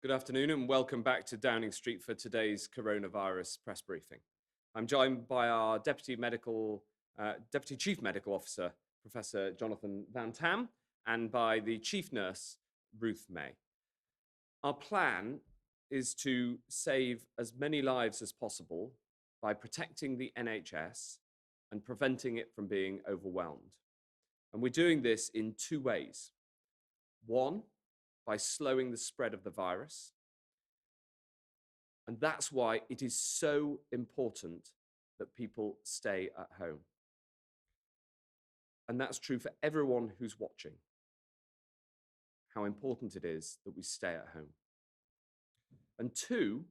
Good afternoon and welcome back to Downing Street for today's coronavirus press briefing. I'm joined by our Deputy Chief Medical Officer, Professor Jonathan Van Tam, and by the Chief Nurse, Ruth May. Our plan is to save as many lives as possible by protecting the NHS and preventing it from being overwhelmed. And we're doing this in two ways. One, by slowing the spread of the virus. And that's why it is so important that people stay at home. And that's true for everyone who's watching, how important it is that we stay at home. And two,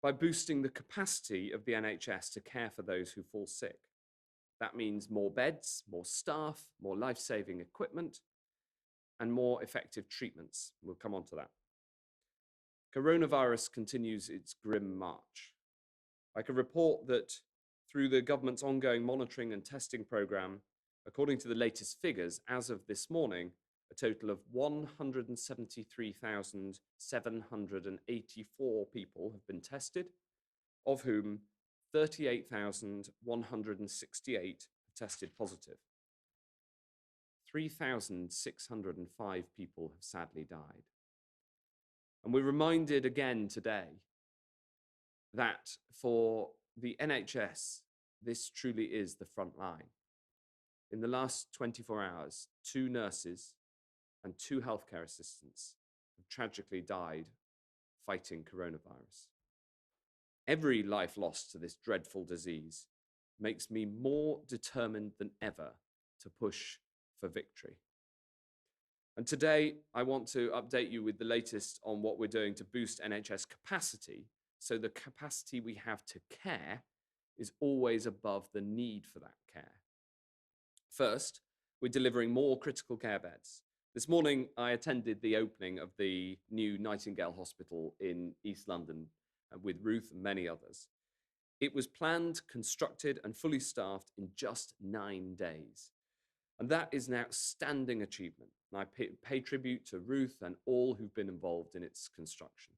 by boosting the capacity of the NHS to care for those who fall sick. That means more beds, more staff, more life-saving equipment, and more effective treatments. We'll come on to that. Coronavirus continues its grim march. I can report that through the government's ongoing monitoring and testing programme, according to the latest figures, as of this morning, a total of 173,784 people have been tested, of whom 38,168 tested positive. 3,605 people have sadly died. And we're reminded again today that for the NHS, this truly is the front line. In the last 24 hours, 2 nurses and 2 healthcare assistants have tragically died fighting coronavirus. Every life lost to this dreadful disease makes me more determined than ever to push for victory. And today, I want to update you with the latest on what we're doing to boost NHS capacity, so the capacity we have to care is always above the need for that care. First, we're delivering more critical care beds. This morning, I attended the opening of the new Nightingale Hospital in East London with Ruth and many others. It was planned, constructed, and fully staffed in just 9 days. And that is an outstanding achievement. And I pay tribute to Ruth and all who've been involved in its construction.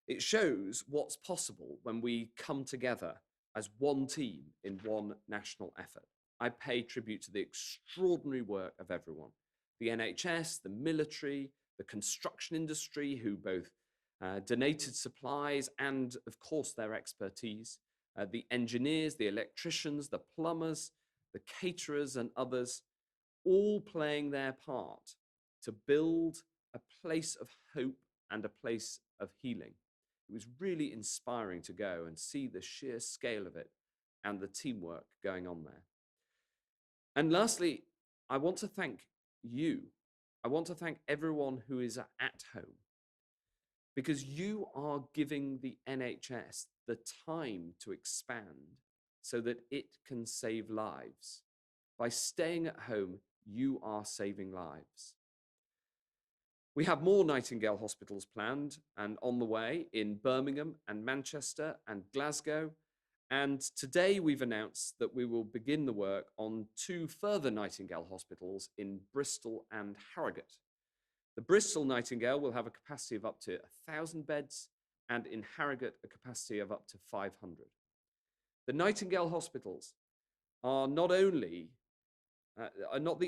It shows what's possible when we come together as one team in one national effort. I pay tribute to the extraordinary work of everyone. The NHS, the military, the construction industry, who both donated supplies and, of course, their expertise, the engineers, the electricians, the plumbers, the caterers and others, all playing their part to build a place of hope and a place of healing. It was really inspiring to go and see the sheer scale of it and the teamwork going on there. And lastly, I want to thank you. I want to thank everyone who is at home, because you are giving the NHS the time to expand so that it can save lives. By staying at home, you are saving lives. We have more Nightingale hospitals planned and on the way in Birmingham and Manchester and Glasgow. And today we've announced that we will begin the work on 2 further Nightingale hospitals in Bristol and Harrogate. The Bristol Nightingale will have a capacity of up to 1,000 beds, and in Harrogate a capacity of up to 500. The Nightingale hospitals are not the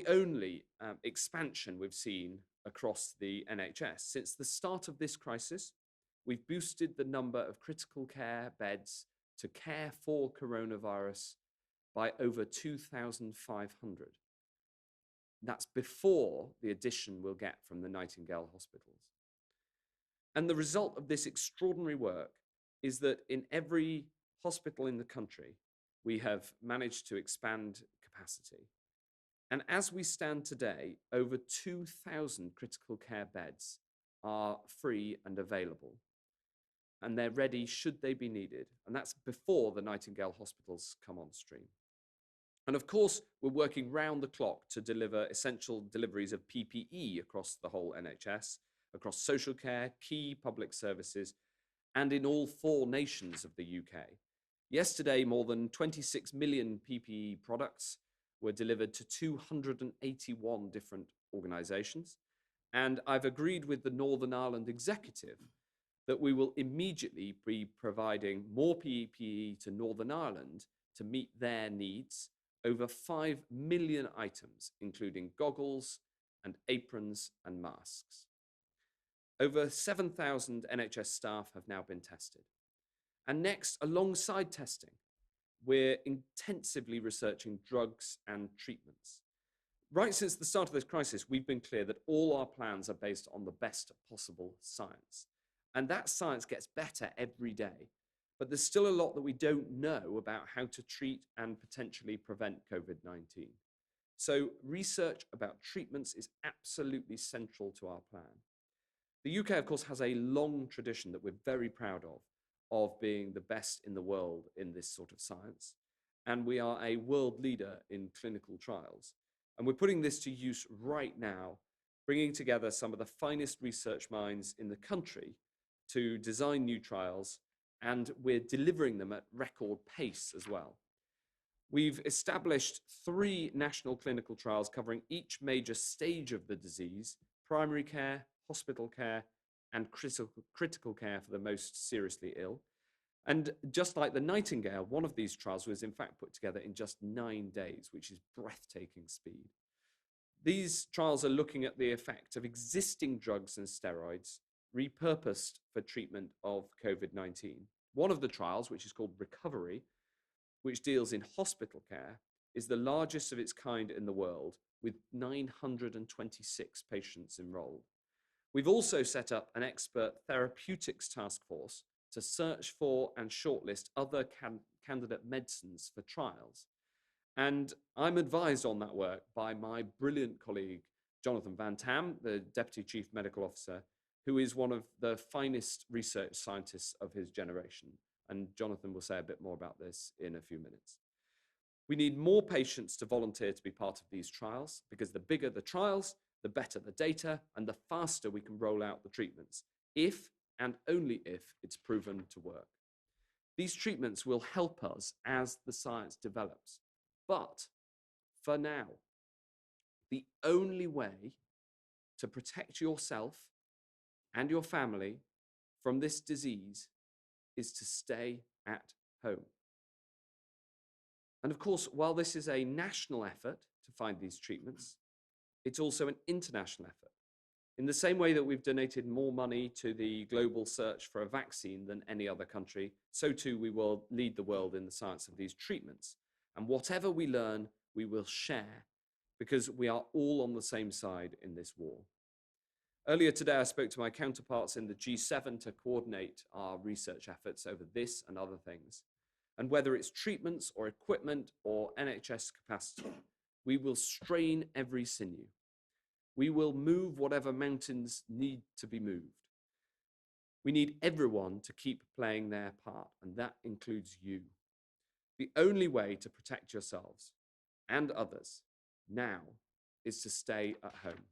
only expansion we've seen across the NHS. Since the start of this crisis, we've boosted the number of critical care beds to care for coronavirus by over 2,500. That's before the addition we'll get from the Nightingale hospitals. And the result of this extraordinary work is that in every hospital in the country, we have managed to expand capacity. And as we stand today, over 2,000 critical care beds are free and available. And they're ready should they be needed. And that's before the Nightingale hospitals come on stream. And of course, we're working round the clock to deliver essential deliveries of PPE across the whole NHS, across social care, key public services, and in all 4 nations of the UK. Yesterday, more than 26 million PPE products were delivered to 281 different organisations, And I've agreed with the Northern Ireland Executive that we will immediately be providing more PPE to Northern Ireland to meet their needs, over 5 million items, including goggles and aprons and masks. Over 7,000 NHS staff have now been tested. And next, alongside testing, we're intensively researching drugs and treatments. Right since the start of this crisis, we've been clear that all our plans are based on the best possible science. And that science gets better every day. But there's still a lot that we don't know about how to treat and potentially prevent COVID-19. So research about treatments is absolutely central to our plan. The UK, of course, has a long tradition that we're very proud of being the best in the world in this sort of science. And we are a world leader in clinical trials. And we're putting this to use right now, bringing together some of the finest research minds in the country to design new trials, and we're delivering them at record pace as well. We've established 3 national clinical trials covering each major stage of the disease: primary care, hospital care, and critical care for the most seriously ill. And just like the Nightingale, one of these trials was in fact put together in just 9 days, which is breathtaking speed. These trials are looking at the effect of existing drugs and steroids repurposed for treatment of COVID-19. One of the trials, which is called Recovery, which deals in hospital care, is the largest of its kind in the world, with 926 patients enrolled. We've also set up an expert therapeutics task force to search for and shortlist other candidate medicines for trials. And I'm advised on that work by my brilliant colleague, Jonathan Van Tam, the Deputy Chief Medical Officer, who is one of the finest research scientists of his generation. And Jonathan will say a bit more about this in a few minutes. We need more patients to volunteer to be part of these trials, because the bigger the trials, the better the data, and the faster we can roll out the treatments, if and only if it's proven to work. These treatments will help us as the science develops. But for now, the only way to protect yourself and your family from this disease is to stay at home. And of course, while this is a national effort to find these treatments, it's also an international effort. In the same way that we've donated more money to the global search for a vaccine than any other country, so too we will lead the world in the science of these treatments. And whatever we learn, we will share, because we are all on the same side in this war. Earlier today, I spoke to my counterparts in the G7 to coordinate our research efforts over this and other things. And whether it's treatments or equipment or NHS capacity, we will strain every sinew. We will move whatever mountains need to be moved. We need everyone to keep playing their part, and that includes you. The only way to protect yourselves and others now is to stay at home.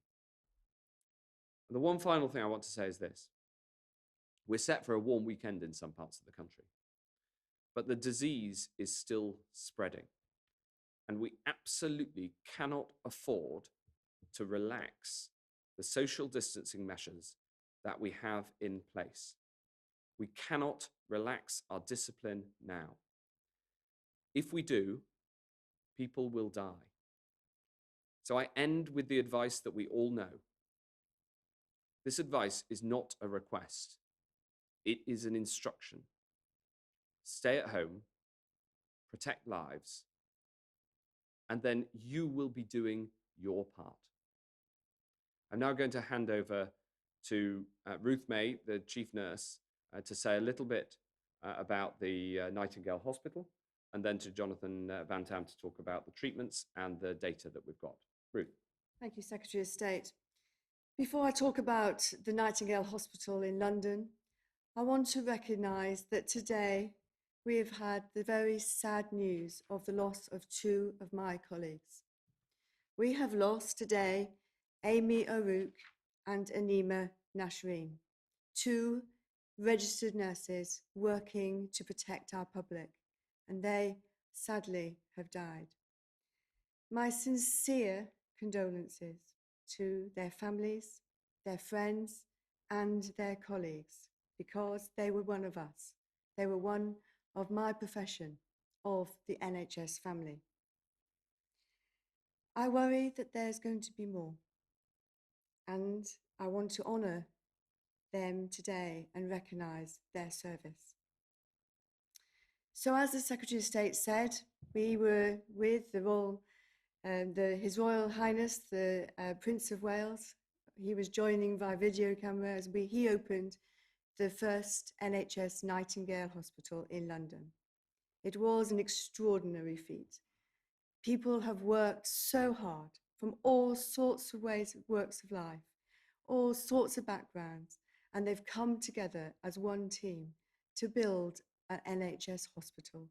And the one final thing I want to say is this. We're set for a warm weekend in some parts of the country, but the disease is still spreading, and we absolutely cannot afford to relax the social distancing measures that we have in place. We cannot relax our discipline now. If we do, people will die. So I end with the advice that we all know. This advice is not a request. It is an instruction. Stay at home, protect lives, and then you will be doing your part. I'm now going to hand over to Ruth May, the chief nurse, to say a little bit about the Nightingale Hospital, and then to Jonathan Van Tam to talk about the treatments and the data that we've got. Ruth. Thank you, Secretary of State. Before I talk about the Nightingale Hospital in London, I want to recognise that today we have had the very sad news of the loss of 2 of my colleagues. We have lost today Amy Arouk and Anima Nasreen, 2 registered nurses working to protect our public, and they sadly have died. My sincere condolences to their families their friends, and their colleagues, because they were one of us. They were one of my profession, of the NHS family. I worry that there's going to be more, and I want to honour them today and recognise their service. So, as the Secretary of State said, we were with His Royal Highness, the Prince of Wales. He was joining via video camera as he opened the first NHS Nightingale Hospital in London. It was an extraordinary feat. People have worked so hard from all sorts of walks of life, all sorts of backgrounds, and they've come together as one team to build an NHS hospital,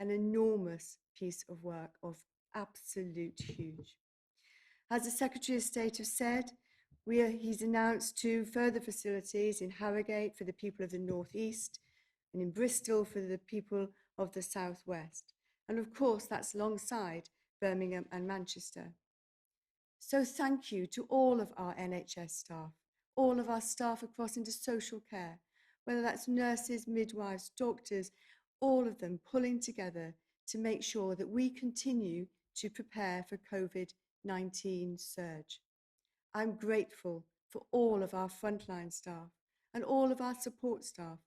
an enormous piece of work of absolute huge. As the Secretary of State has said, he's announced 2 further facilities in Harrogate for the people of the North East and in Bristol for the people of the South West. And of course, that's alongside Birmingham and Manchester. So thank you to all of our NHS staff, all of our staff across into social care, whether that's nurses, midwives, doctors, all of them pulling together to make sure that we continue to prepare for COVID-19 surge. I'm grateful for all of our frontline staff and all of our support staff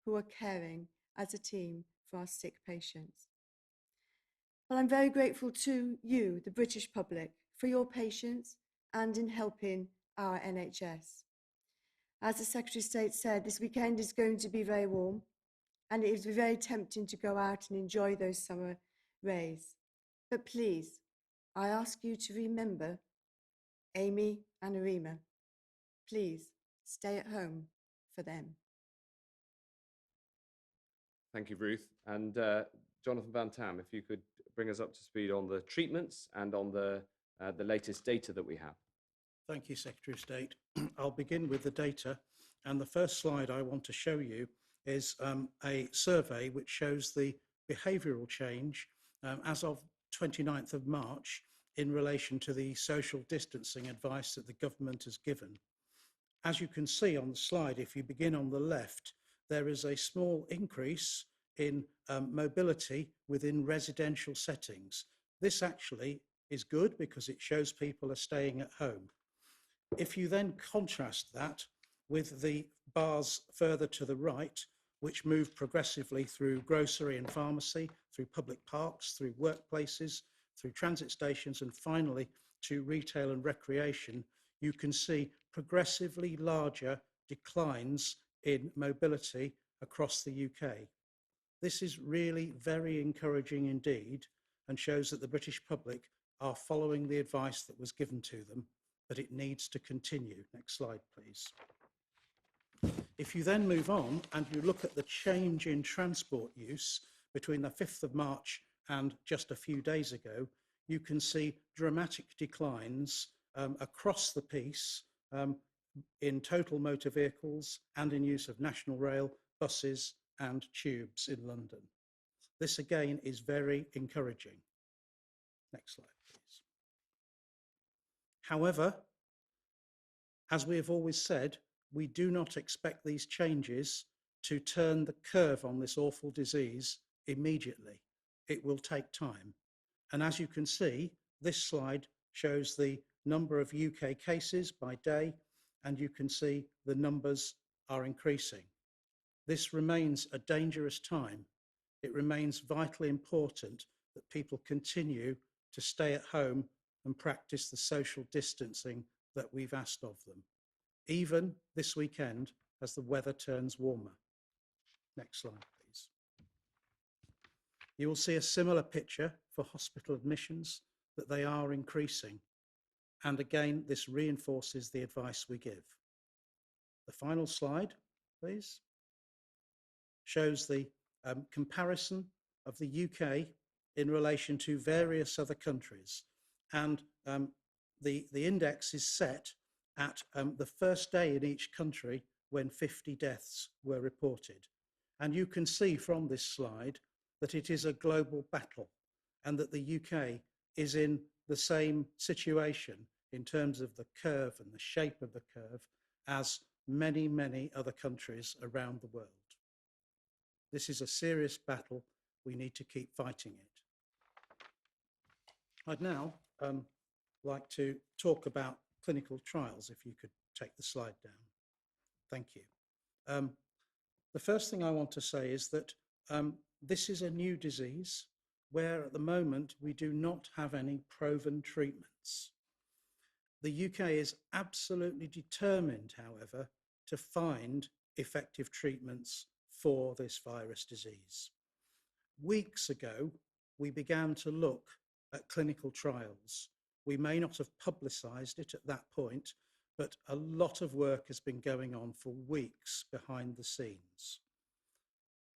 who are caring as a team for our sick patients. Well, I'm very grateful to you, the British public, for your patience and in helping our NHS. As the Secretary of State said, this weekend is going to be very warm, and it is very tempting to go out and enjoy those summer rays. But please, I ask you to remember Amy and Arima. Please stay at home for them. Thank you, Ruth. And Jonathan Van Tam, if you could bring us up to speed on the treatments and on the latest data that we have. Thank you, Secretary of State. I'll begin with the data. And the first slide I want to show you is a survey which shows the behavioural change as of 29th of March in relation to the social distancing advice that the government has given. As you can see on the slide, if you begin on the left, there is a small increase in mobility within residential settings. This actually is good because it shows people are staying at home. If you then contrast that with the bars further to the right, which move progressively through grocery and pharmacy, through public parks, through workplaces, through transit stations, and finally to retail and recreation, you can see progressively larger declines in mobility across the UK. This is really very encouraging indeed and shows that the British public are following the advice that was given to them, but it needs to continue. Next slide, please. If you then move on and you look at the change in transport use between the 5th of March and just a few days ago, you can see dramatic declines across the piece in total motor vehicles and in use of national rail, buses and tubes in London. This again is very encouraging. Next slide, please. However, as we have always said, we do not expect these changes to turn the curve on this awful disease immediately. It will take time. And as you can see, this slide shows the number of UK cases by day, and you can see the numbers are increasing. This remains a dangerous time. It remains vitally important that people continue to stay at home and practice the social distancing that we've asked of them, even this weekend as the weather turns warmer. Next slide, please. You will see a similar picture for hospital admissions, that they are increasing. And again, this reinforces the advice we give. The final slide, please, shows the comparison of the UK in relation to various other countries. And the index is set at the first day in each country when 50 deaths were reported. And you can see from this slide that it is a global battle and that the UK is in the same situation in terms of the curve and the shape of the curve as many, many other countries around the world. This is a serious battle. We need to keep fighting it. I'd now like to talk about clinical trials, if you could take the slide down. Thank you. The first thing I want to say is that this is a new disease where at the moment we do not have any proven treatments. The UK is absolutely determined, however, to find effective treatments for this virus disease. Weeks ago, we began to look at clinical trials. We may not have publicised it at that point, but a lot of work has been going on for weeks behind the scenes.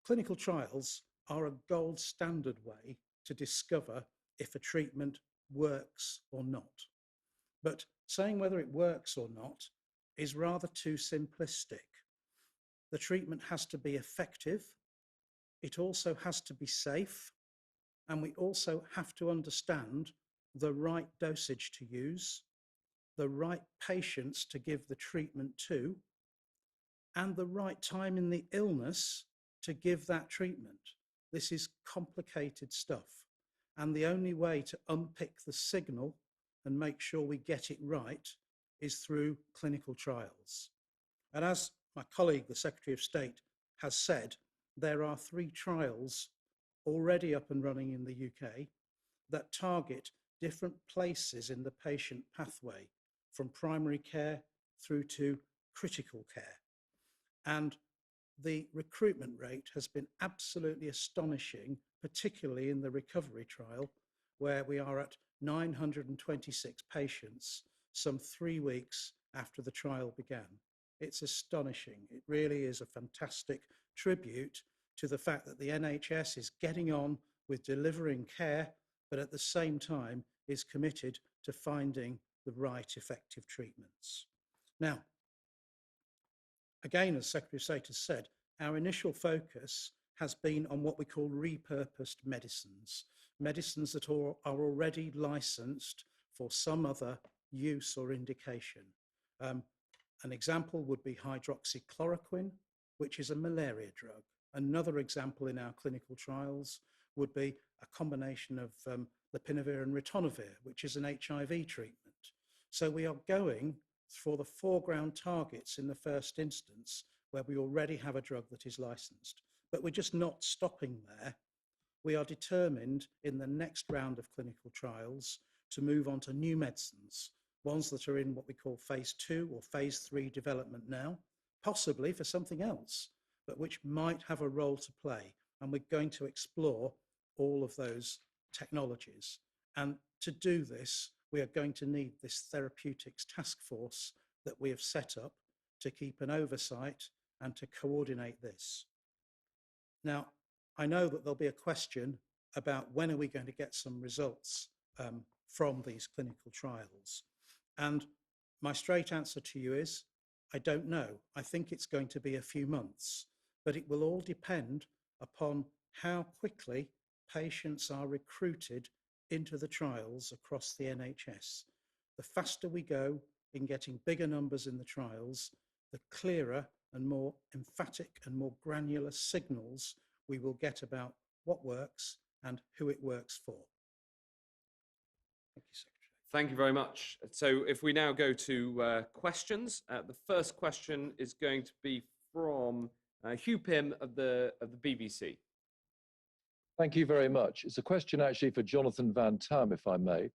Clinical trials are a gold standard way to discover if a treatment works or not. But saying whether it works or not is rather too simplistic. The treatment has to be effective, it also has to be safe, and we also have to understand the right dosage to use, the right patients to give the treatment to, and the right time in the illness to give that treatment. This is complicated stuff, and the only way to unpick the signal and make sure we get it right is through clinical trials. And as my colleague, the Secretary of State, has said, there are 3 trials already up and running in the UK that target different places in the patient pathway, from primary care through to critical care. And the recruitment rate has been absolutely astonishing, particularly in the recovery trial, where we are at 926 patients some 3 weeks after the trial began. It's astonishing. It really is a fantastic tribute to the fact that the NHS is getting on with delivering care, but at the same time is committed to finding the right effective treatments. Now, again, as Secretary of State has said, our initial focus has been on what we call repurposed medicines, medicines that are already licensed for some other use or indication. An example would be hydroxychloroquine, which is a malaria drug. Another example in our clinical trials would be a combination of lopinavir and ritonavir, which is an HIV treatment. So we are going for the foreground targets in the first instance, where we already have a drug that is licensed. But we're just not stopping there. We are determined in the next round of clinical trials to move on to new medicines, ones that are in what we call phase 2 or phase 3 development now, possibly for something else, but which might have a role to play. And we're going to explore all of those technologies. And to do this, we are going to need this therapeutics task force that we have set up to keep an oversight and to coordinate this. Now, I know that there'll be a question about when are we going to get some results from these clinical trials. And my straight answer to you is, I don't know. I think it's going to be a few months, but it will all depend upon how quickly patients are recruited into the trials across the NHS. The faster we go in getting bigger numbers in the trials, the clearer and more emphatic and more granular signals we will get about what works and who it works for. Thank you, Secretary. Thank you very much. So if we now go to questions, the first question is going to be from Hugh Pym of the BBC. Thank you very much. It's a question actually for Jonathan Van Tam, if I may.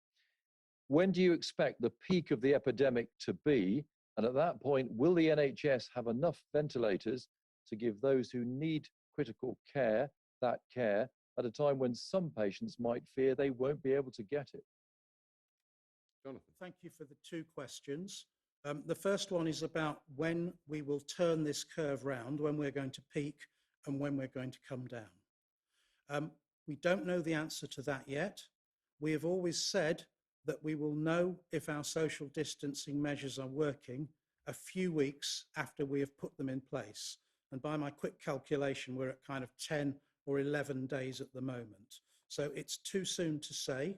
When do you expect the peak of the epidemic to be? And at that point, will the NHS have enough ventilators to give those who need critical care that care at a time when some patients might fear they won't be able to get it? Jonathan. Thank you for the 2 questions. The first one is about when we will turn this curve round, when we're going to peak and when we're going to come down. We don't know the answer to that yet. We have always said that we will know if our social distancing measures are working a few weeks after we have put them in place. And by my quick calculation, we're at kind of 10 or 11 days at the moment. So it's too soon to say.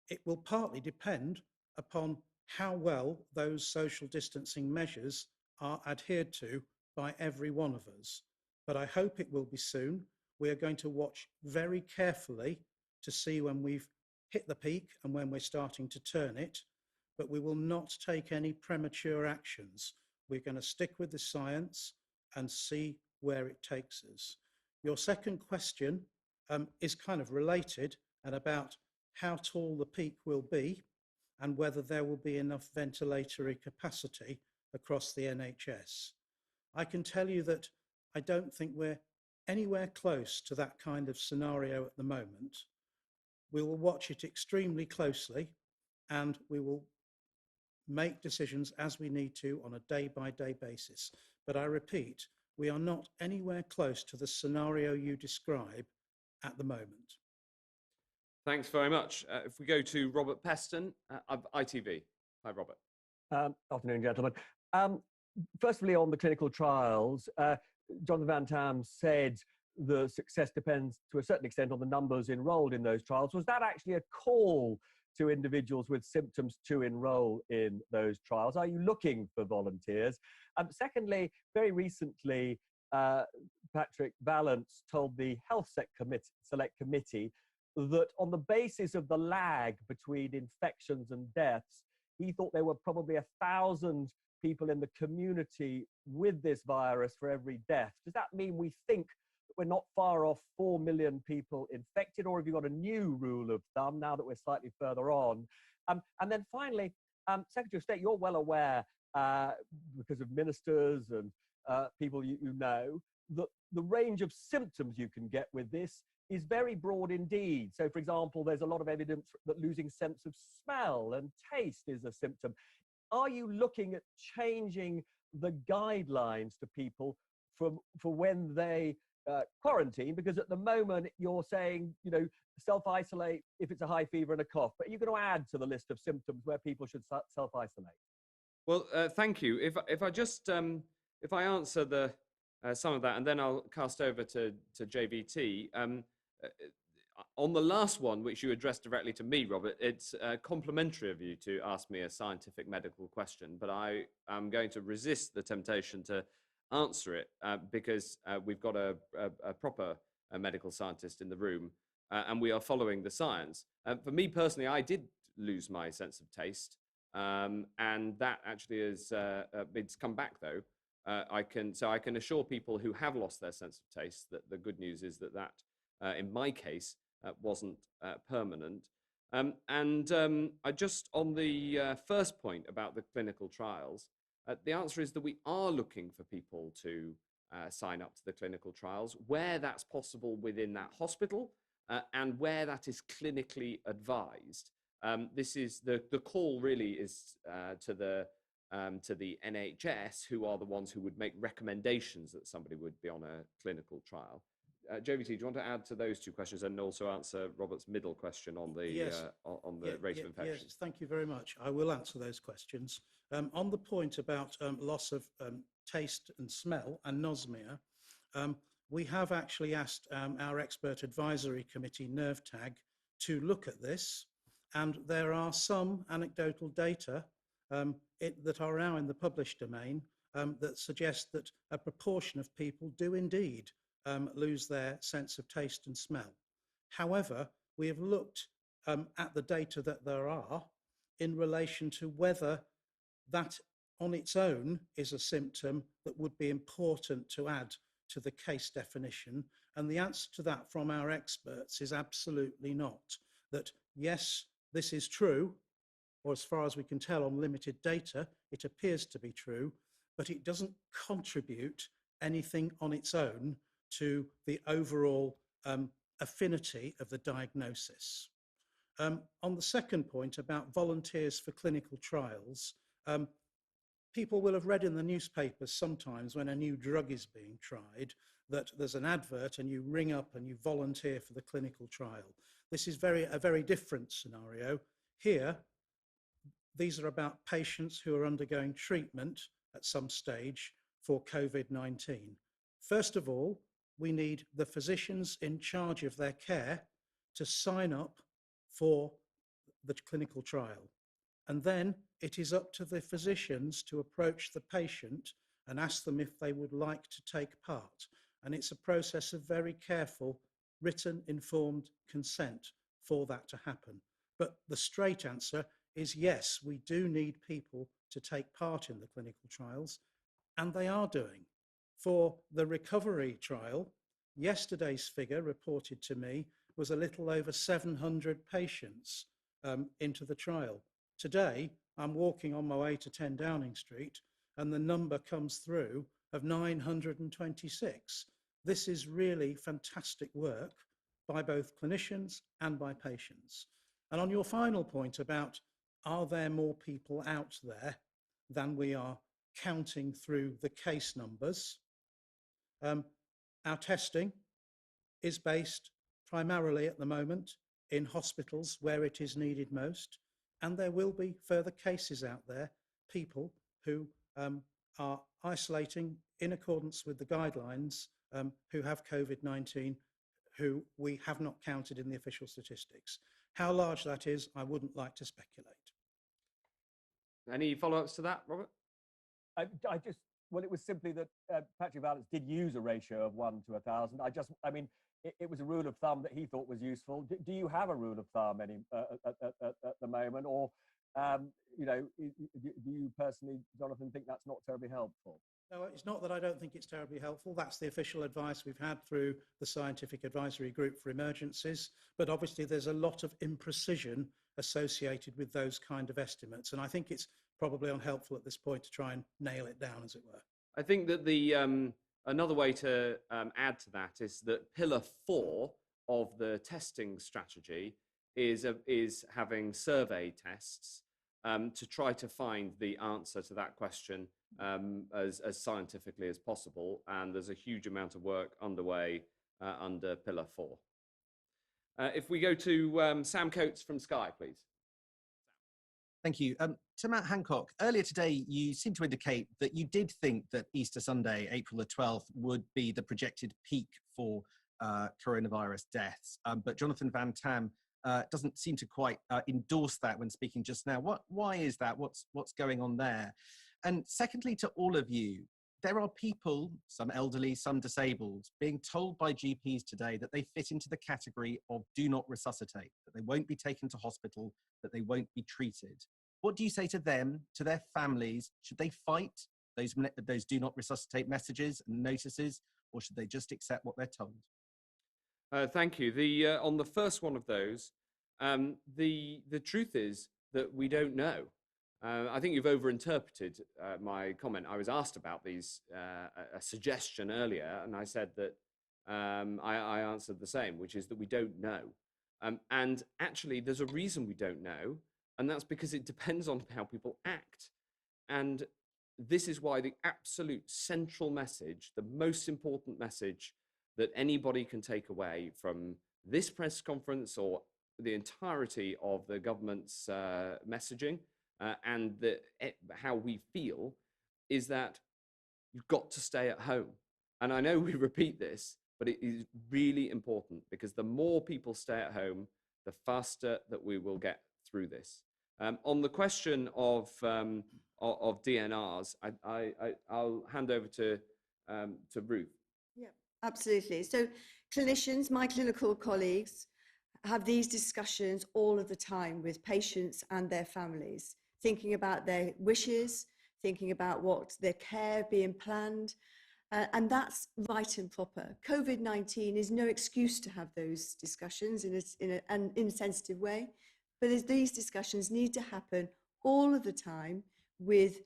It will partly depend upon how well those social distancing measures are adhered to by every one of us. But I hope it will be soon. We are going to watch very carefully to see when we've hit the peak and when we're starting to turn it, but we will not take any premature actions. We're going to stick with the science and see where it takes us. Your second question is kind of related and about how tall the peak will be and whether there will be enough ventilatory capacity across the NHS. I can tell you that I don't think we're anywhere close to that kind of scenario at the moment. We will watch it extremely closely and we will make decisions as we need to on a day-by-day basis. But I repeat, we are not anywhere close to the scenario you describe at the moment. Thanks very much. If we go to Robert Peston of ITV. Hi, Robert. Afternoon, gentlemen. Firstly, on the clinical trials, Jonathan Van Tam said the success depends to a certain extent on the numbers enrolled in those trials. Was that actually a call to individuals with symptoms to enroll in those trials? Are you looking for volunteers? Secondly, very recently, Patrick Vallance told the Health Select Committee that on the basis of the lag between infections and deaths, he thought there were probably 1,000 people in the community with this virus for every death. Does that mean we think that we're not far off 4 million people infected, or have you got a new rule of thumb now that we're slightly further on? And then finally, Secretary of State, you're well aware, because of ministers and people you know, that the range of symptoms you can get with this is very broad indeed. So, for example, there's a lot of evidence that losing sense of smell and taste is a symptom. Are you looking at changing the guidelines to people for when they quarantine? Because at the moment you're saying, you know, self-isolate if it's a high fever and a cough, but you're going to add to the list of symptoms where people should self-isolate. Well, thank you. If I just if I answer the some of that, and then I'll cast over to JVT. On the last one, which you addressed directly to me, Robert, it's complimentary of you to ask me a scientific medical question, but I am going to resist the temptation to answer it because we've got a proper medical scientist in the room and we are following the science. For me personally, I did lose my sense of taste, and that actually is it's come back though. I can assure people who have lost their sense of taste that the good news is that in my case wasn't permanent. I just on the first point about the clinical trials, the answer is that we are looking for people to sign up to the clinical trials where that's possible within that hospital and where that is clinically advised. This is the call really is to the NHS, who are the ones who would make recommendations that somebody would be on a clinical trial. JVT, do you want to add to those two questions and also answer Robert's middle question on the rate of infection? Yes, thank you very much. I will answer those questions. On the point about loss of taste and smell and nosmia, we have actually asked our expert advisory committee, NerveTag, to look at this, and there are some anecdotal data that are now in the published domain that suggest that a proportion of people do indeed lose their sense of taste and smell. However, we have looked at the data that there are in relation to whether that on its own is a symptom that would be important to add to the case definition. And the answer to that from our experts is absolutely not. That yes, this is true, or as far as we can tell on limited data, it appears to be true, but it doesn't contribute anything on its own to the overall affinity of the diagnosis. On the second point about volunteers for clinical trials, people will have read in the newspapers sometimes when a new drug is being tried that there's an advert and you ring up and you volunteer for the clinical trial. This is a very different scenario. Here, these are about patients who are undergoing treatment at some stage for COVID-19. First of all, we need the physicians in charge of their care to sign up for the clinical trial. And then it is up to the physicians to approach the patient and ask them if they would like to take part. And it's a process of very careful, written, informed consent for that to happen. But the straight answer is yes, we do need people to take part in the clinical trials, and they are doing. For the recovery trial, yesterday's figure reported to me was a little over 700 patients into the trial. Today, I'm walking on my way to 10 Downing Street, and the number comes through of 926. This is really fantastic work by both clinicians and by patients. And on your final point about, are there more people out there than we are counting through the case numbers? Our testing is based primarily at the moment in hospitals where it is needed most, and there will be further cases out there, people who are isolating in accordance with the guidelines, who have COVID-19, who we have not counted in the official statistics. How large that is, I wouldn't like to speculate. Any follow-ups to that, Robert? Well, it was simply that Patrick Vallance did use a ratio of 1 to 1,000. I mean, it was a rule of thumb that he thought was useful. Do you have a rule of thumb at the moment, or you know, do you personally, Jonathan, think that's not terribly helpful? No, it's not that I don't think it's terribly helpful. That's the official advice we've had through the Scientific Advisory Group for Emergencies. But obviously there's a lot of imprecision associated with those kind of estimates. And I think it's probably unhelpful at this point to try and nail it down, as it were. I think that the another way to add to that is that pillar 4 of the testing strategy is having survey tests to try to find the answer to that question as scientifically as possible. And there's a huge amount of work underway under pillar 4. If we go to Sam Coates from Sky, please. Thank you. To Matt Hancock, earlier today, you seemed to indicate that you did think that Easter Sunday, April the 12th, would be the projected peak for coronavirus deaths. But Jonathan Van Tam doesn't seem to quite endorse that when speaking just now. Why is that? What's going on there? And secondly, to all of you, there are people, some elderly, some disabled, being told by GPs today that they fit into the category of do not resuscitate, that they won't be taken to hospital, that they won't be treated. What do you say to them, to their families? Should they fight those do not resuscitate messages and notices, or should they just accept what they're told? Thank you. On the first one of those, the truth is that we don't know. I think you've overinterpreted my comment. I was asked about these, a suggestion earlier, and I said that I answered the same, which is that we don't know. And actually, there's a reason we don't know, and that's because it depends on how people act. And this is why the absolute central message, the most important message that anybody can take away from this press conference or the entirety of the government's messaging and how we feel is that you've got to stay at home. And I know we repeat this, but it is really important because the more people stay at home, the faster that we will get through this. On the question of DNRs, I'll hand over to Ruth. Yeah, absolutely. So clinicians, my clinical colleagues, have these discussions all of the time with patients and their families, thinking about their wishes, thinking about what their care being planned. And that's right and proper. COVID-19 is no excuse to have those discussions in an insensitive way, but these discussions need to happen all of the time with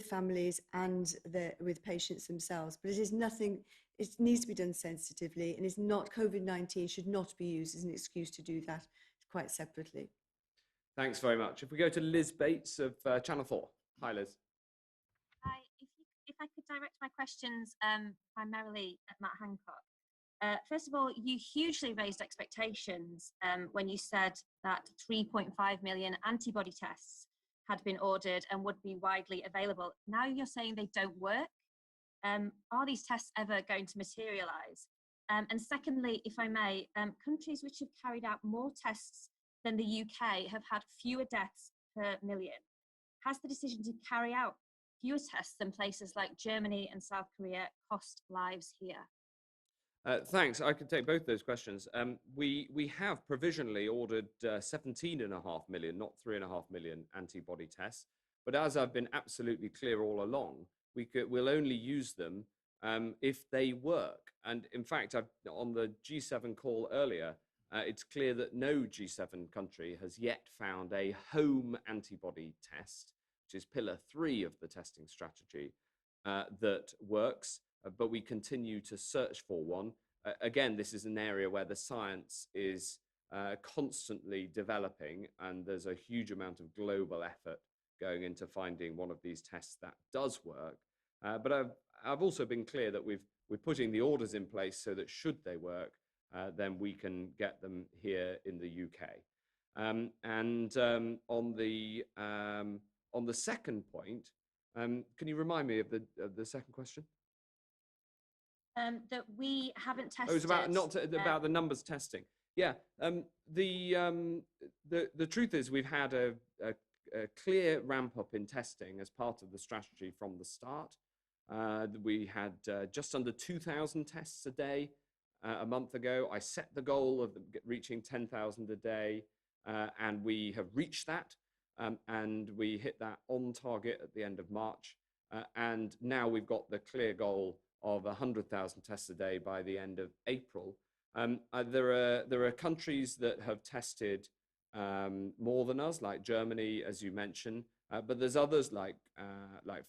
families and with patients themselves. But it is nothing, it needs to be done sensitively, and it's not, COVID-19 should not be used as an excuse to do that quite separately. Thanks very much. If we go to Liz Bates of Channel 4. Hi, Liz. Hi. If I could direct my questions primarily at Matt Hancock. First of all, you hugely raised expectations when you said that 3.5 million antibody tests had been ordered and would be widely available. Now you're saying they don't work. Are these tests ever going to materialise? And secondly, if I may, countries which have carried out more tests than the UK have had fewer deaths per million. Has the decision to carry out fewer tests than places like Germany and South Korea cost lives here? Thanks. I can take both those questions. We have provisionally ordered 17.5 million, not 3.5 million antibody tests. But as I've been absolutely clear all along, we'll only use them if they work. And in fact, on the G7 call earlier, it's clear that no G7 country has yet found a home antibody test, which is pillar 3 of the testing strategy, that works. But we continue to search for one. Again, this is an area where the science is constantly developing, and there's a huge amount of global effort going into finding one of these tests that does work. But I've also been clear that we're putting the orders in place so that should they work, then we can get them here in the UK. On the second point, can you remind me of the second question? That we haven't tested. Oh, it was about the numbers testing. Yeah. The truth is we've had a clear ramp up in testing as part of the strategy from the start. We had just under 2,000 tests a day a month ago. I set the goal of reaching 10,000 a day, and we have reached that. And we hit that on target at the end of March. And now we've got the clear goal of 100,000 tests a day by the end of April. There are countries that have tested more than us, like Germany, as you mentioned, but there's others like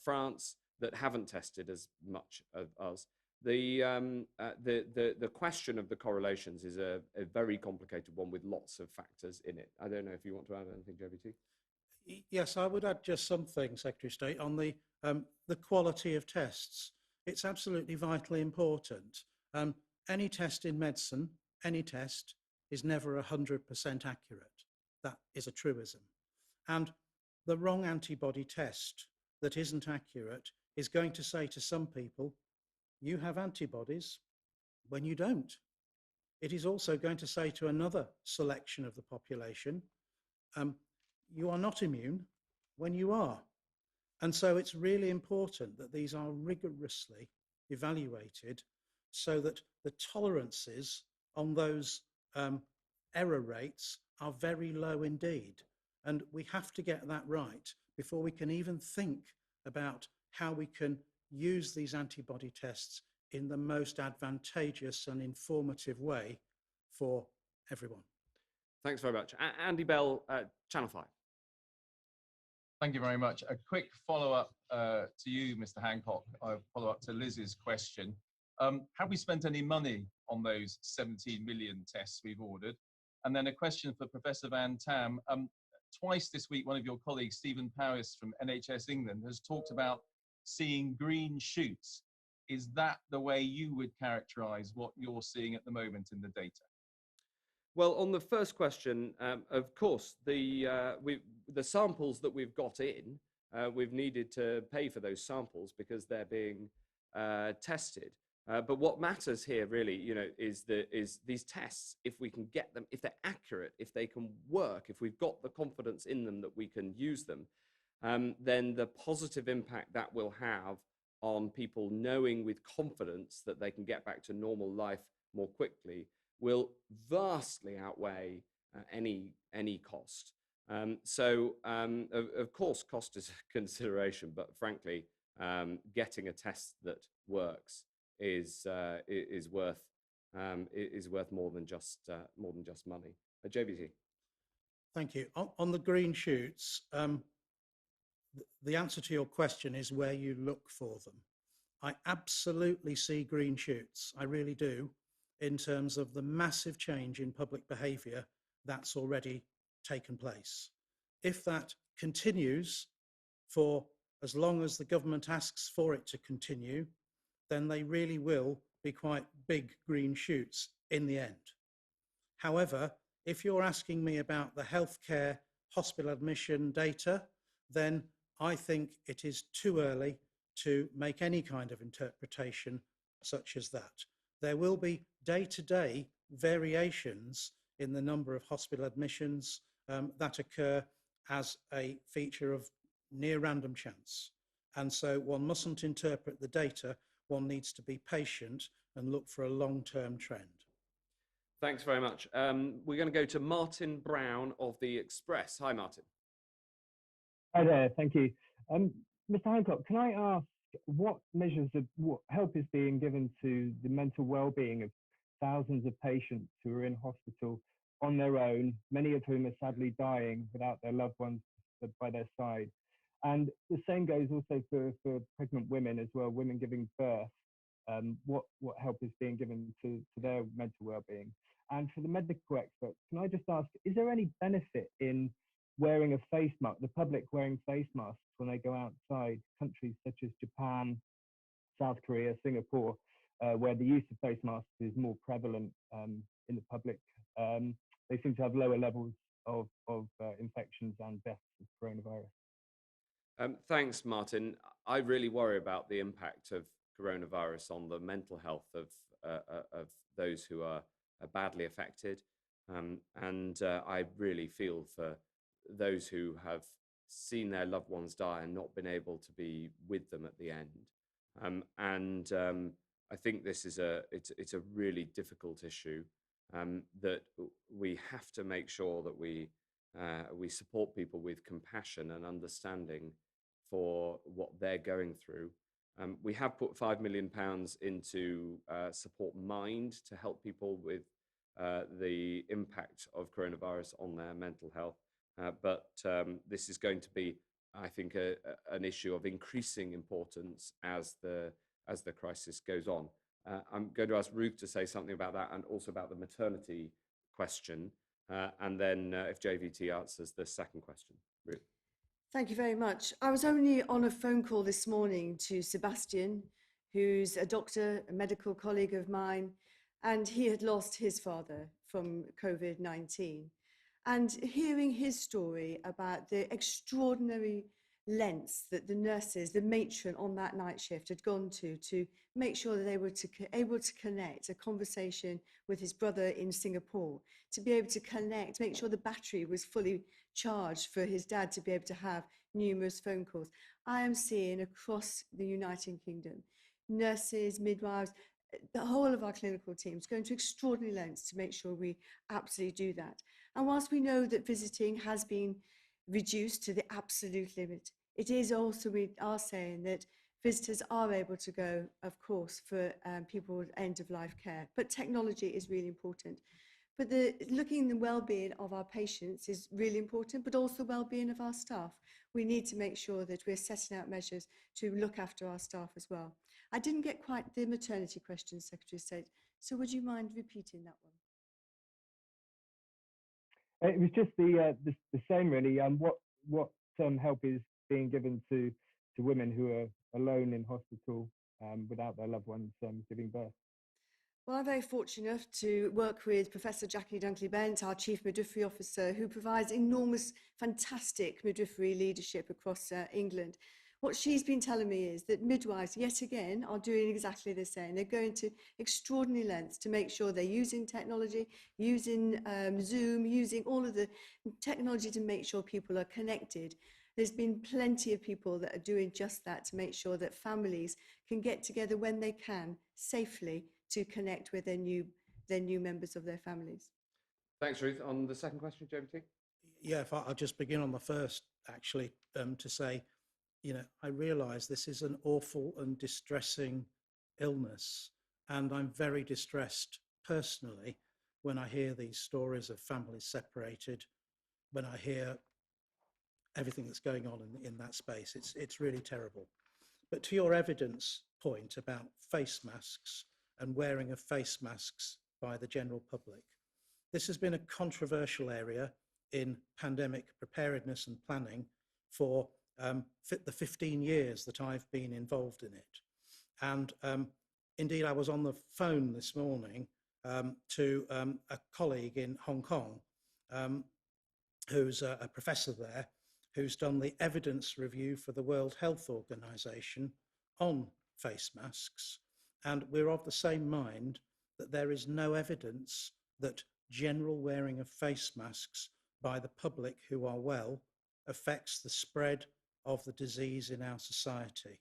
France that haven't tested as much as us. The question of the correlations is a very complicated one with lots of factors in it. I don't know if you want to add anything, JVT. Yes, I would add just something, Secretary of State, on the quality of tests. It's absolutely vitally important. Any test in medicine, any test, is never 100% accurate. That is a truism. And the wrong antibody test that isn't accurate is going to say to some people, you have antibodies when you don't. It is also going to say to another selection of the population, you are not immune when you are. And so it's really important that these are rigorously evaluated so that the tolerances on those error rates are very low indeed. And we have to get that right before we can even think about how we can use these antibody tests in the most advantageous and informative way for everyone. Thanks very much. Andy Bell, Channel 5. Thank you very much. A quick follow-up to you, Mr. Hancock. A follow-up to Liz's question. Have we spent any money on those 17 million tests we've ordered? And then a question for Professor Van Tam. Twice this week, one of your colleagues, Stephen Powis from NHS England, has talked about seeing green shoots. Is that the way you would characterize what you're seeing at the moment in the data? Well, on the first question, of course, the samples that we've got in, we've needed to pay for those samples because they're being tested. But what matters here, really, is these tests. If we can get them, if they're accurate, if they can work, if we've got the confidence in them that we can use them, then the positive impact that will have on people knowing with confidence that they can get back to normal life more quickly will vastly outweigh any cost. Of course, cost is a consideration, but frankly, getting a test that works is worth more than just money. JVT. Thank you. On the green shoots, the answer to your question is where you look for them. I absolutely see green shoots. I really do, in terms of the massive change in public behaviour that's already taken place. If that continues for as long as the government asks for it to continue, then they really will be quite big green shoots in the end. However, if you're asking me about the healthcare hospital admission data, then I think it is too early to make any kind of interpretation such as that. There will be day-to-day variations in the number of hospital admissions that occur as a feature of near random chance. And so one mustn't interpret the data, one needs to be patient and look for a long-term trend. Thanks very much. We're going to go to Martin Brown of The Express. Hi, Martin. Hi there, thank you. Mr. Hancock, can I ask what measures of what help is being given to the mental well-being of thousands of patients who are in hospital on their own, many of whom are sadly dying without their loved ones by their side? And the same goes also for pregnant women as well, women giving birth. What help is being given to their mental well-being? And for the medical experts, can I just ask, is there any benefit in wearing a face mask, the public wearing face masks when they go outside countries such as Japan, South Korea, Singapore, where the use of face masks is more prevalent in the public? They seem to have lower levels of infections and deaths of coronavirus. Thanks, Martin. I really worry about the impact of coronavirus on the mental health of those who are badly affected. And I really feel for those who have seen their loved ones die and not been able to be with them at the end. I think this is it's a really difficult issue that we have to make sure that we support people with compassion and understanding for what they're going through. We have put £5 million into Support Mind to help people with the impact of coronavirus on their mental health. But this is going to be, I think, an issue of increasing importance as the crisis goes on. I'm going to ask Ruth to say something about that and also about the maternity question. And then if JVT answers the second question. Ruth. Thank you very much. I was only on a phone call this morning to Sebastian, who's a doctor, a medical colleague of mine, and he had lost his father from COVID-19. And hearing his story about the extraordinary lengths that the nurses, the matron on that night shift had gone to make sure that they were able to connect a conversation with his brother in Singapore, to be able to connect, make sure the battery was fully charged for his dad to be able to have numerous phone calls. I am seeing across the United Kingdom, nurses, midwives, the whole of our clinical teams going to extraordinary lengths to make sure we absolutely do that. And whilst we know that visiting has been reduced to the absolute limit, it is also, we are saying that visitors are able to go, of course, for people with end-of-life care. But technology is really important. But looking at the well-being of our patients is really important, but also well-being of our staff. We need to make sure that we're setting out measures to look after our staff as well. I didn't get quite the maternity question, Secretary of State, so would you mind repeating that one? It was just the same really. What help is being given to women who are alone in hospital without their loved ones giving birth? Well, I'm very fortunate enough to work with Professor Jackie Dunkley-Bent, our Chief Midwifery Officer, who provides enormous, fantastic midwifery leadership across England. What she's been telling me is that midwives, yet again, are doing exactly the same. They're going to extraordinary lengths to make sure they're using technology, using Zoom, using all of the technology to make sure people are connected. There's been plenty of people that are doing just that to make sure that families can get together when they can safely to connect with their new members of their families. Thanks, Ruth. On the second question, JVT? Yeah, if I'll just begin on the first, actually, to say, you know, I realise this is an awful and distressing illness, and I'm very distressed personally when I hear these stories of families separated, when I hear everything that's going on in that space. It's really terrible. But to your evidence point about face masks and wearing of face masks by the general public, this has been a controversial area in pandemic preparedness and planning for the 15 years that I've been involved in it. And indeed, I was on the phone this morning to a colleague in Hong Kong who's a professor there, who's done the evidence review for the World Health Organization on face masks. And we're of the same mind that there is no evidence that general wearing of face masks by the public who are well affects the spread of the disease in our society.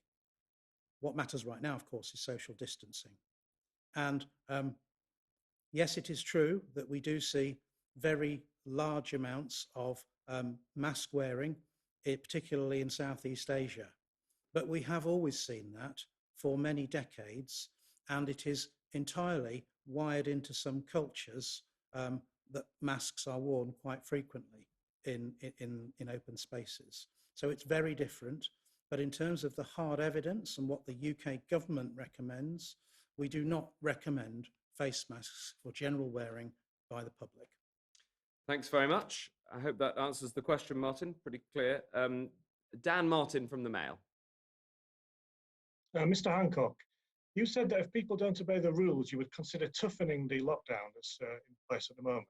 What matters right now, of course, is social distancing. And yes, it is true that we do see very large amounts of mask wearing, particularly in Southeast Asia. But we have always seen that for many decades, and it is entirely wired into some cultures that masks are worn quite frequently in open spaces. So it's very different. But in terms of the hard evidence and what the UK government recommends, we do not recommend face masks for general wearing by the public. Thanks very much. I hope that answers the question, Martin. Pretty clear. Dan Martin from the Mail. Mr. Hancock, you said that if people don't obey the rules, you would consider toughening the lockdown that's in place at the moment.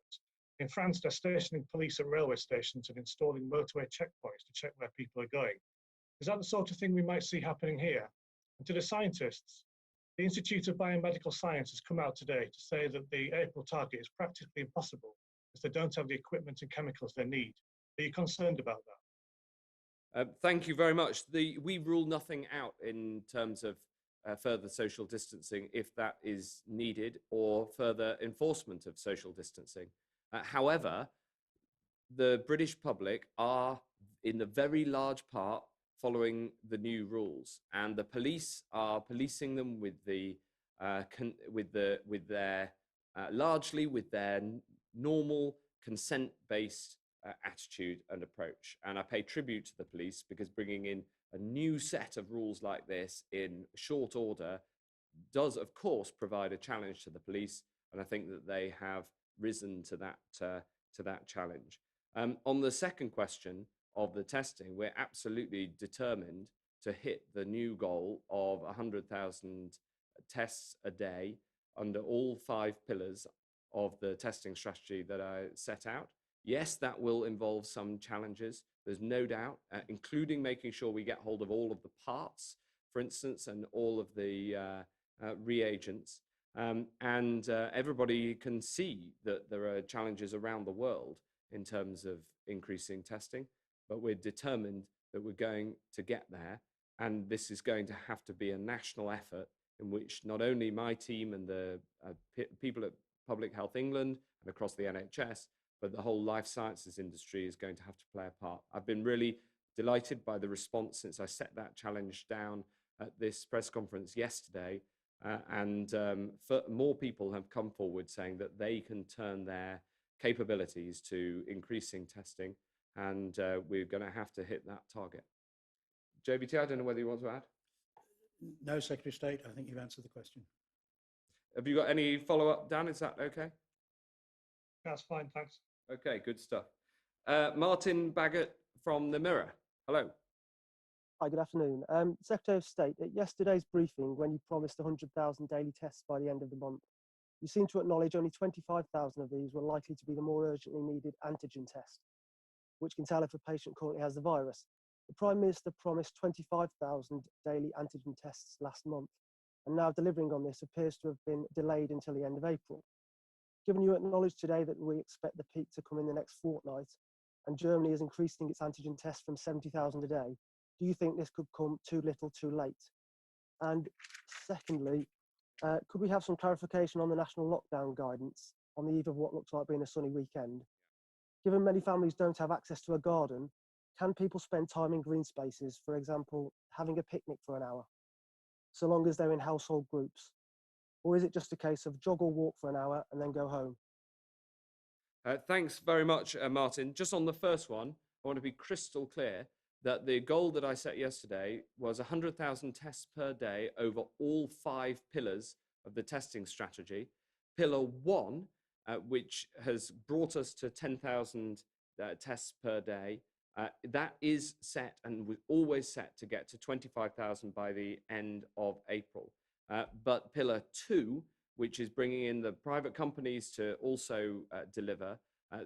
In France, they're stationing police at railway stations and installing motorway checkpoints to check where people are going. Is that the sort of thing we might see happening here? And to the scientists, the Institute of Biomedical Science has come out today to say that the April target is practically impossible as they don't have the equipment and chemicals they need. Are you concerned about that? Thank you very much. We rule nothing out in terms of further social distancing if that is needed, or further enforcement of social distancing. However, the British public are, in a very large part, following the new rules, and the police are policing them largely with their normal consent-based attitude and approach. And I pay tribute to the police, because bringing in a new set of rules like this in short order does, of course, provide a challenge to the police, and I think that they have risen to that challenge. On the second question of the testing, we're absolutely determined to hit the new goal of 100,000 tests a day under all 5 pillars of the testing strategy that I set out. Yes, that will involve some challenges, there's no doubt, including making sure we get hold of all of the parts, for instance, and all of the reagents. And everybody can see that there are challenges around the world in terms of increasing testing, but we're determined that we're going to get there. And this is going to have to be a national effort in which not only my team and the people at Public Health England and across the NHS, but the whole life sciences industry is going to have to play a part. I've been really delighted by the response since I set that challenge down at this press conference yesterday. And more people have come forward saying that they can turn their capabilities to increasing testing, and we're going to have to hit that target. JVT, I don't know whether you want to add? No, Secretary of State, I think you've answered the question. Have you got any follow-up, Dan? Is that okay? That's fine, thanks. Okay, good stuff. Martin Baggett from the Mirror. Hello. Hi, good afternoon. Secretary of State, at yesterday's briefing, when you promised 100,000 daily tests by the end of the month, you seem to acknowledge only 25,000 of these were likely to be the more urgently needed antigen test, which can tell if a patient currently has the virus. The Prime Minister promised 25,000 daily antigen tests last month, and now delivering on this appears to have been delayed until the end of April. Given you acknowledge today that we expect the peak to come in the next fortnight, and Germany is increasing its antigen tests from 70,000 a day, do you think this could come too little too late? And secondly, could we have some clarification on the national lockdown guidance on the eve of what looks like being a sunny weekend? Given many families don't have access to a garden, can people spend time in green spaces, for example, having a picnic for an hour, so long as they're in household groups? Or is it just a case of jog or walk for an hour and then go home? Thanks very much, Martin. Just on the first one, I want to be crystal clear that the goal that I set yesterday was 100,000 tests per day over all 5 pillars of the testing strategy. Pillar 1, which has brought us to 10,000 tests per day, that is set and was always set to get to 25,000 by the end of April. But Pillar 2, which is bringing in the private companies to also deliver,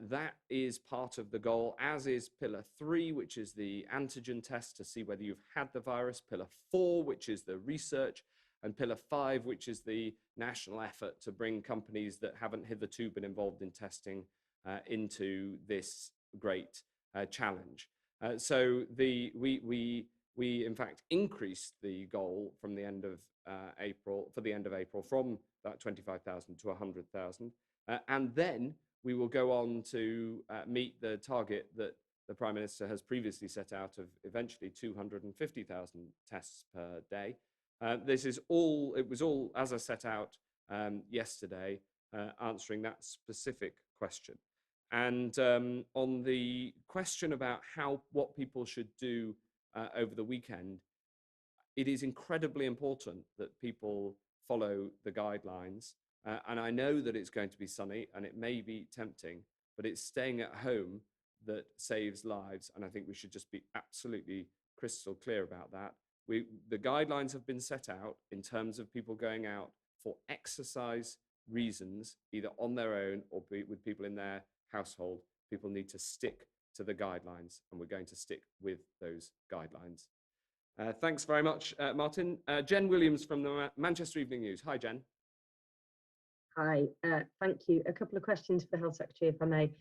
that is part of the goal, as is Pillar 3, which is the antigen test to see whether you've had the virus, Pillar 4, which is the research, and Pillar 5, which is the national effort to bring companies that haven't hitherto been involved in testing into this great challenge. We in fact increased the goal from the end of April, from that 25,000 to 100,000. And then we will go on to meet the target that the Prime Minister has previously set out of eventually 250,000 tests per day. It was all as I set out yesterday, answering that specific question. And on the question about what people should do over the weekend, it is incredibly important that people follow the guidelines. And I know that it's going to be sunny and it may be tempting, but it's staying at home that saves lives. And I think we should just be absolutely crystal clear about that. The guidelines have been set out in terms of people going out for exercise reasons, either on their own or with people in their household. People need to stick to the guidelines, and we're going to stick with those guidelines. Thanks very much, Martin. Jen Williams from the Manchester Evening News. Hi, Jen. Hi, thank you. A couple of questions for the Health Secretary, if I may.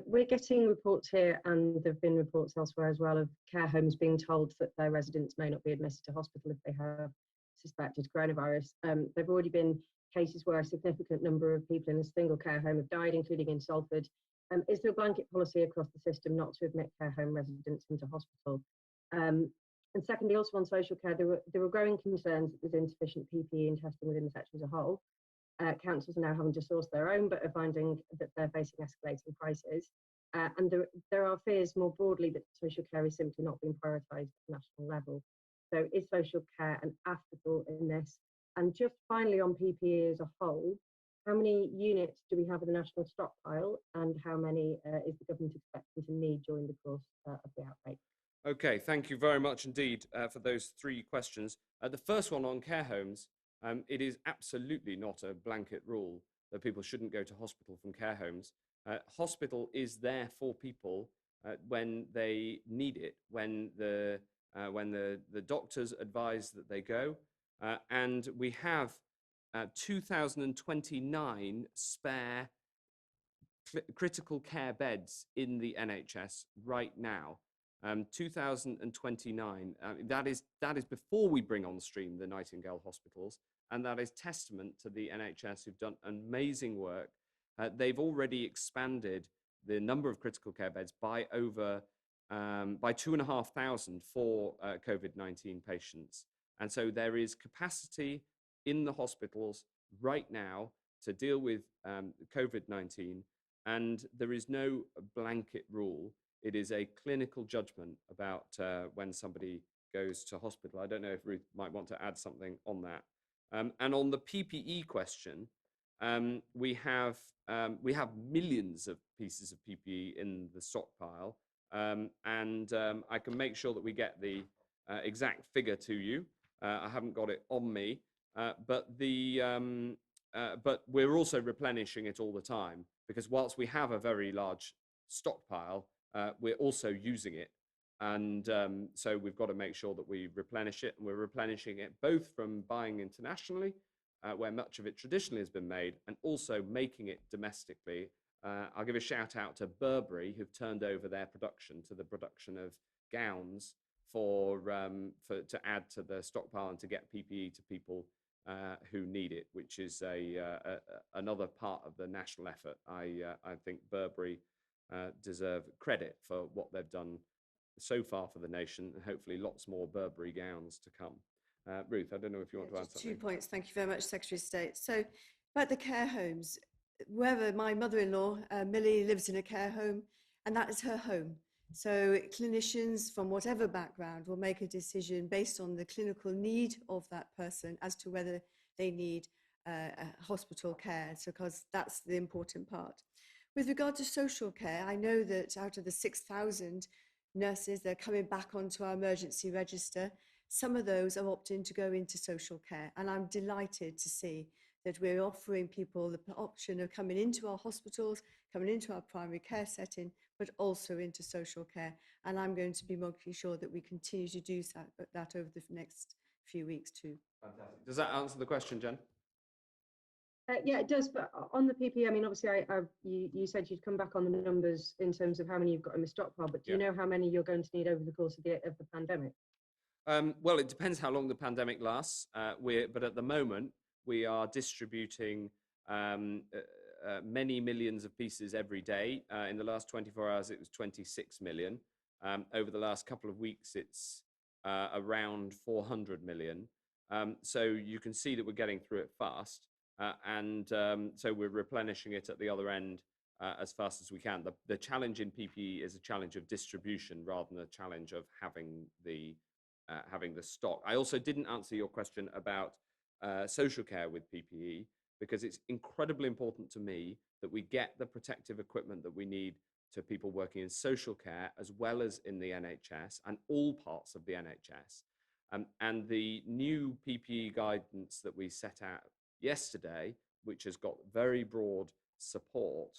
We're getting reports here, and there have been reports elsewhere as well, of care homes being told that their residents may not be admitted to hospital if they have suspected coronavirus. There have already been cases where a significant number of people in a single care home have died, including in Salford. Is there a blanket policy across the system not to admit care home residents into hospital? And secondly, also on social care, there were growing concerns that there's insufficient PPE and testing within the sector as a whole. Councils are now having to source their own, but are finding that they're facing escalating prices. And there are fears more broadly that social care is simply not being prioritised at the national level. So is social care an afterthought in this? And just finally on PPE as a whole, how many units do we have in the national stockpile, and how many is the government expecting to need during the course of the outbreak? Okay, thank you very much indeed for those three questions. The first one on care homes, it is absolutely not a blanket rule that people shouldn't go to hospital from care homes. Hospital is there for people when they need it, when the doctors advise that they go, and we have 2,029 spare critical care beds in the NHS right now. 2029. That is before we bring on stream the Nightingale hospitals, and that is testament to the NHS, who've done amazing work. They've already expanded the number of critical care beds by 2,500 for COVID-19 patients, and so there is capacity in the hospitals right now to deal with COVID-19, and there is no blanket rule. It is a clinical judgment about when somebody goes to hospital. I don't know if Ruth might want to add something on that. And on the PPE question, we have millions of pieces of PPE in the stockpile, and I can make sure that we get the exact figure to you. I haven't got it on me, but we're also replenishing it all the time, because whilst we have a very large stockpile, we're also using it, and so we've got to make sure that we replenish it, and we're replenishing it both from buying internationally, where much of it traditionally has been made, and also making it domestically. I'll give a shout out to Burberry, who've turned over their production to the production of gowns to add to the stockpile and to get PPE to people who need it, which is another part of the national effort. I think Burberry deserve credit for what they've done so far for the nation, and hopefully lots more Burberry gowns to come. Ruth, I don't know if you want to add something. 2 points. Thank you very much, Secretary of State. So about the care homes, wherever my mother-in-law, Millie, lives in a care home, and that is her home. So clinicians from whatever background will make a decision based on the clinical need of that person as to whether they need hospital care, because that's the important part. With regard to social care, I know that out of the 6,000 nurses, they're coming back onto our emergency register. Some of those are opting to go into social care, and I'm delighted to see that we're offering people the option of coming into our hospitals, coming into our primary care setting, but also into social care. And I'm going to be making sure that we continue to do that over the next few weeks too. Fantastic. Does that answer the question, Jen? Yeah, it does. But on the PPE, I mean, obviously, you said you'd come back on the numbers in terms of how many you've got in the stockpile. But do you know how many you're going to need over the course of the pandemic? Well, it depends how long the pandemic lasts. But at the moment, we are distributing many millions of pieces every day. In the last 24 hours, it was 26 million. Over the last couple of weeks, it's around 400 million. So you can see that we're getting through it fast. So we're replenishing it at the other end as fast as we can. The challenge in PPE is a challenge of distribution rather than a challenge of having the stock. I also didn't answer your question about social care with PPE, because it's incredibly important to me that we get the protective equipment that we need to people working in social care as well as in the NHS and all parts of the NHS. And the new PPE guidance that we set out yesterday, which has got very broad support,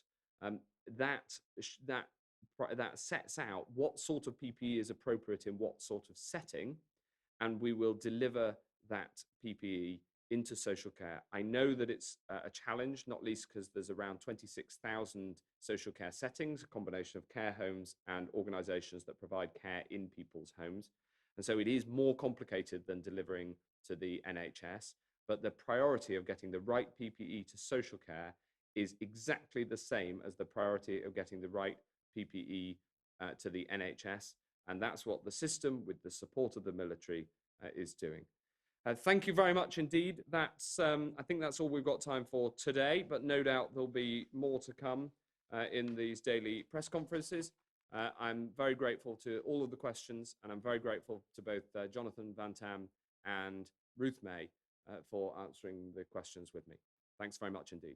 that sets out what sort of PPE is appropriate in what sort of setting, and we will deliver that PPE into social care. I know that it's a challenge, not least because there's around 26,000 social care settings, a combination of care homes and organisations that provide care in people's homes. And so it is more complicated than delivering to the NHS, but the priority of getting the right PPE to social care is exactly the same as the priority of getting the right PPE to the NHS. And that's what the system, with the support of the military, is doing. Thank you very much indeed. I think that's all we've got time for today, but no doubt there'll be more to come in these daily press conferences. I'm very grateful to all of the questions, and I'm very grateful to both Jonathan Van Tam and Ruth May for answering the questions with me. Thanks very much indeed.